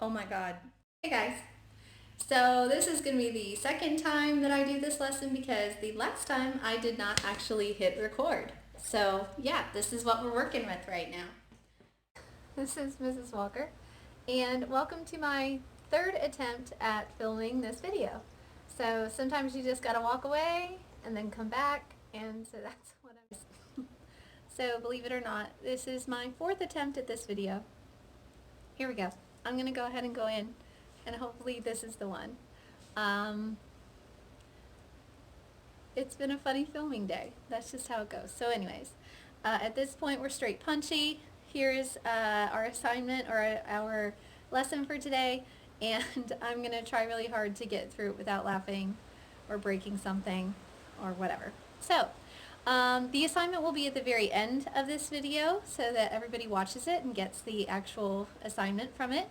Oh my God. Hey guys. So this is going to be the second time that I do this lesson because the last time I did not actually hit record. So yeah, this is what we're working with right now. This is Mrs. Walker, and welcome to my third attempt at filming this video. So sometimes you just gotta walk away and then come back, and so that's what I'm So believe it or not, this is my fourth attempt at this video. Here we go. I'm gonna go ahead and go in, and hopefully this is the one. It's been a funny filming day. That's just how it goes. So anyways, at this point we're straight punchy. Here's our assignment or our lesson for today, and I'm gonna try really hard to get through it without laughing or breaking something or whatever. So the assignment will be at the very end of this video so that everybody watches it and gets the actual assignment from it.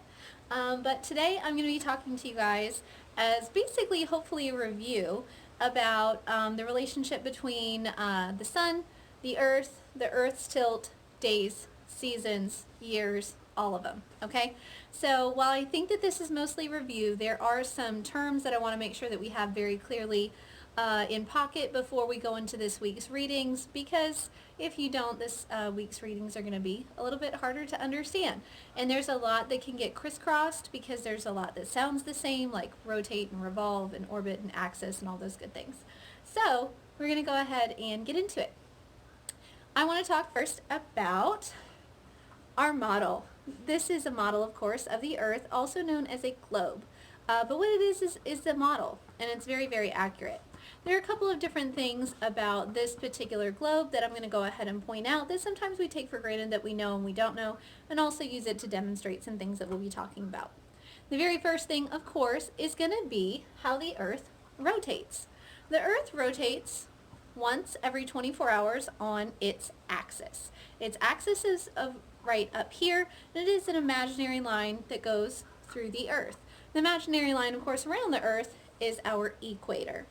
But today I'm going to be talking to you guys as basically hopefully a review about the relationship between the sun, the Earth's tilt, days, seasons, years, all of them, okay? So while I think that this is mostly review, there are some terms that I want to make sure that we have very clearly in pocket before we go into this week's readings, because if you don't, this week's readings are going to be a little bit harder to understand. And there's a lot that can get crisscrossed because there's a lot that sounds the same, like rotate and revolve and orbit and axis and all those good things. So we're going to go ahead and get into it. I want to talk first about our model. This is a model, of course, of the Earth, also known as a globe. But what it is the model, and it's very, very accurate. There are a couple of different things about this particular globe that I'm going to go ahead and point out that sometimes we take for granted that we know and we don't know, and also use it to demonstrate some things that we'll be talking about. The very first thing, of course, is going to be how the Earth rotates. The Earth rotates once every 24 hours on its axis. Its axis is right up here, and it is an imaginary line that goes through the Earth. The imaginary line, of course, around the Earth is our equator.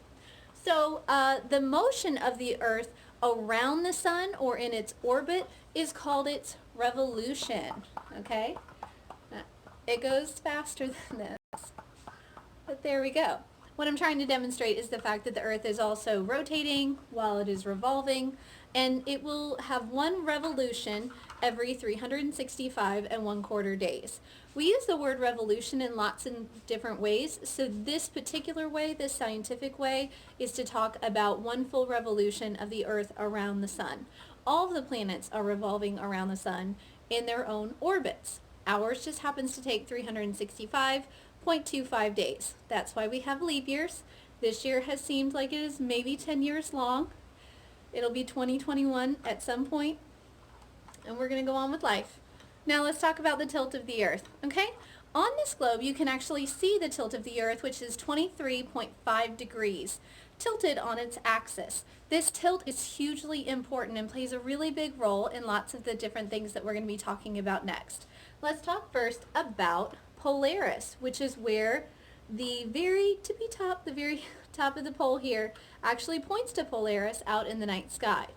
So the motion of the Earth around the sun or in its orbit is called its revolution, okay? It goes faster than this, but there we go. What I'm trying to demonstrate is the fact that the Earth is also rotating while it is revolving, and it will have one revolution every 365 and 1/4 days. We use the word revolution in lots of different ways, so this particular way, this scientific way, is to talk about one full revolution of the Earth around the sun. All of the planets are revolving around the sun in their own orbits. Ours just happens to take 365.25 days. That's why we have leap years. This year has seemed like it is maybe 10 years long. It'll be 2021 at some point, and we're going to go on with life. Now let's talk about the tilt of the Earth, okay? On this globe, you can actually see the tilt of the Earth, which is 23.5 degrees, tilted on its axis. This tilt is hugely important and plays a really big role in lots of the different things that we're going to be talking about next. Let's talk first about Polaris, which is where the very tippy top, the very top of the pole here, actually points to Polaris out in the night sky.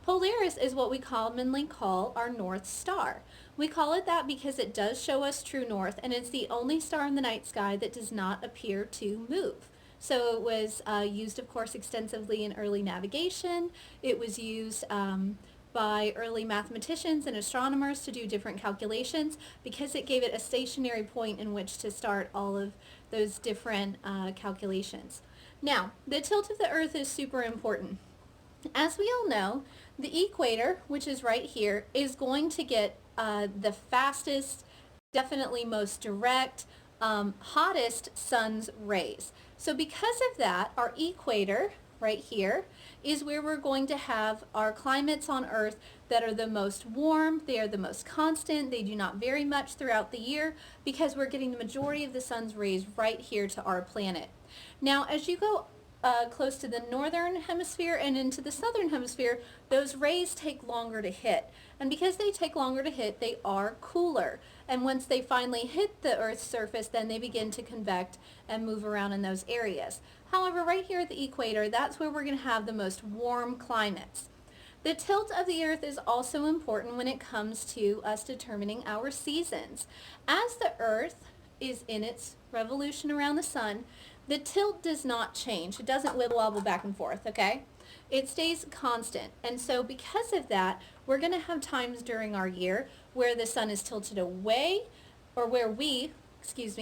Polaris is what we commonly call our North Star. We call it that because it does show us true north, and it's the only star in the night sky that does not appear to move. So it was used, of course, extensively in early navigation. It was used by early mathematicians and astronomers to do different calculations because it gave it a stationary point in which to start all of those different calculations. Now, the tilt of the Earth is super important. As we all know, the equator, which is right here, is going to get the fastest, definitely most direct, hottest sun's rays. So because of that, our equator right here is where we're going to have our climates on Earth that are the most warm, they are the most constant, they do not vary much throughout the year because we're getting the majority of the sun's rays right here to our planet. Now, as you go close to the northern hemisphere and into the southern hemisphere, those rays take longer to hit. And because they take longer to hit, they are cooler. And once they finally hit the Earth's surface, then they begin to convect and move around in those areas. However, right here at the equator, that's where we're going to have the most warm climates. The tilt of the Earth is also important when it comes to us determining our seasons. As the Earth is in its revolution around the sun, the tilt does not change. It doesn't wibble wobble back and forth, okay? It stays constant. And so because of that, we're going to have times during our year where the sun is tilted away, or where we,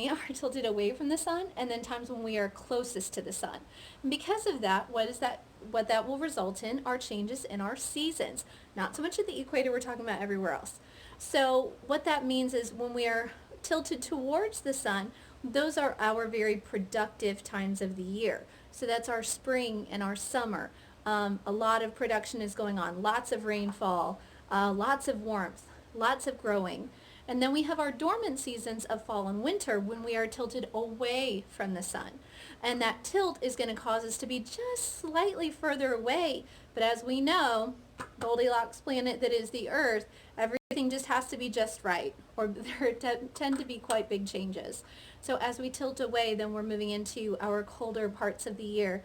are tilted away from the sun, and then times when we are closest to the sun. And because of that, what that will result in are changes in our seasons. Not so much at the equator, we're talking about everywhere else. So what that means is when we are tilted towards the sun, those are our very productive times of the year. So that's our spring and our summer. A lot of production is going on, lots of rainfall, lots of warmth, lots of growing. And then we have our dormant seasons of fall and winter when we are tilted away from the sun. And that tilt is going to cause us to be just slightly further away. But as we know, Goldilocks planet that is the Earth, everything just has to be just right, or there tend to be quite big changes. So as we tilt away, then we're moving into our colder parts of the year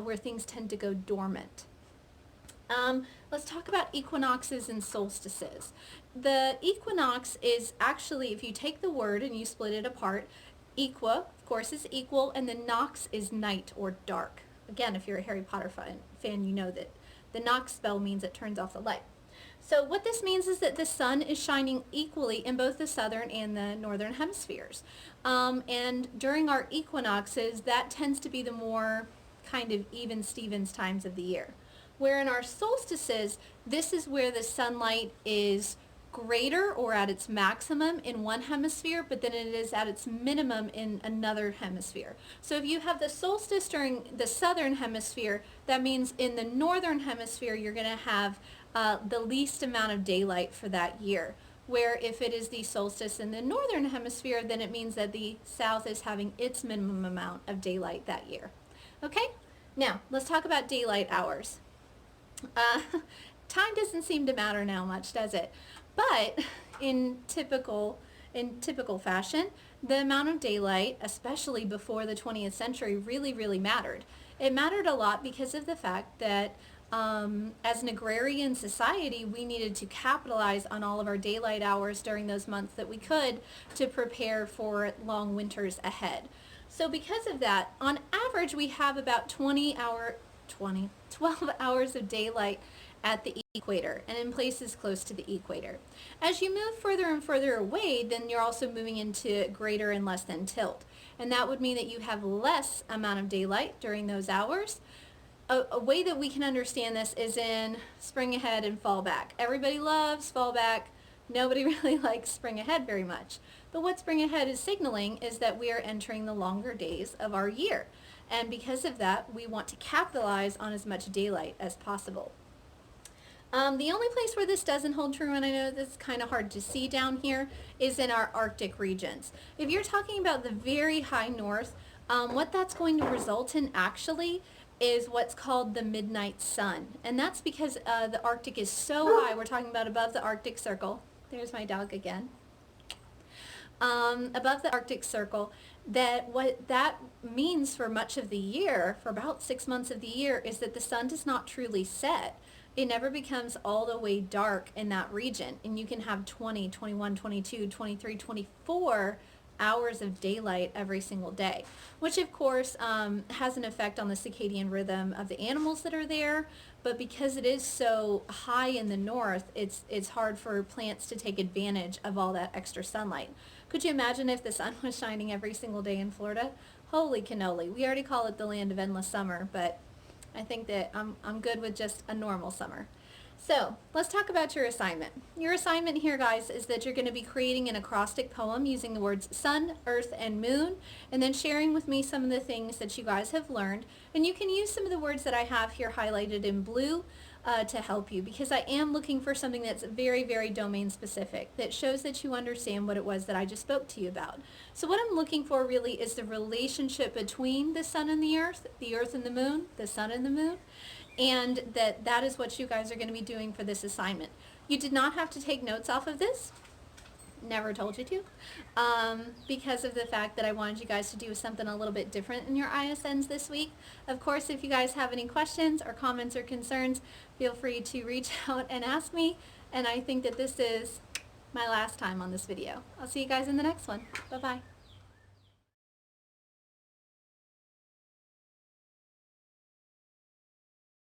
where things tend to go dormant. Let's talk about equinoxes and solstices. The equinox is actually, if you take the word and you split it apart, equa, of course, is equal, and then nox is night or dark. Again, if you're a Harry Potter fan, you know that the nox spell means it turns off the light. So what this means is that the sun is shining equally in both the southern and the northern hemispheres. And during our equinoxes, that tends to be the more kind of even Stevens times of the year. Where in our solstices, this is where the sunlight is greater or at its maximum in one hemisphere, but then it is at its minimum in another hemisphere. So if you have the solstice during the southern hemisphere, that means in the northern hemisphere you're going to have the least amount of daylight for that year. Where if it is the solstice in the northern hemisphere, then it means that the south is having its minimum amount of daylight that year. Okay? Now, let's talk about daylight hours. Time doesn't seem to matter now much, does it? But in typical fashion, the amount of daylight, especially before the 20th century, really mattered. It mattered a lot because of the fact that as an agrarian society, we needed to capitalize on all of our daylight hours during those months that we could to prepare for long winters ahead. So because of that, on average, we have about 12 hours of daylight at the equator and in places close to the equator. As you move further and further away, then you're also moving into greater and less than tilt. And that would mean that you have less amount of daylight during those hours. A way that we can understand this is in spring ahead and fall back. Everybody loves fall back. Nobody really likes spring ahead very much. But what spring ahead is signaling is that we are entering the longer days of our year. And because of that, we want to capitalize on as much daylight as possible. The only place where this doesn't hold true, and I know this is kind of hard to see down here, is in our Arctic regions. If you're talking about the very high north, what that's going to result in actually is what's called the midnight sun. And that's because the Arctic is so high. We're talking about above the Arctic Circle. There's my dog again. Above the Arctic Circle, that what that means for much of the year, for about 6 months of the year, is that the sun does not truly set. It never becomes all the way dark in that region. And you can have 20, 21, 22, 23, 24 hours of daylight every single day, which of course has an effect on the circadian rhythm of the animals that are there. But because it is so high in the north, it's hard for plants to take advantage of all that extra sunlight. Could you imagine if the sun was shining every single day in Florida? Holy cannoli. We already call it the land of endless summer, but I think that I'm good with just a normal summer. So let's talk about your assignment. Your assignment here, guys, is that you're going to be creating an acrostic poem using the words sun, earth, and moon, and then sharing with me some of the things that you guys have learned. And you can use some of the words that I have here highlighted in blue to help you, because I am looking for something that's very domain specific, that shows that you understand what it was that I just spoke to you about. So what I'm looking for really is the relationship between the sun and the earth and the moon, the sun and the moon, and that is what you guys are going to be doing for this assignment. You did not have to take notes off of this. Never told you to, because of the fact that I wanted you guys to do something a little bit different in your ISNs this week. Of course, if you guys have any questions or comments or concerns, feel free to reach out and ask me. And I think that this is my last time on this video. I'll see you guys in the next one. Bye-bye.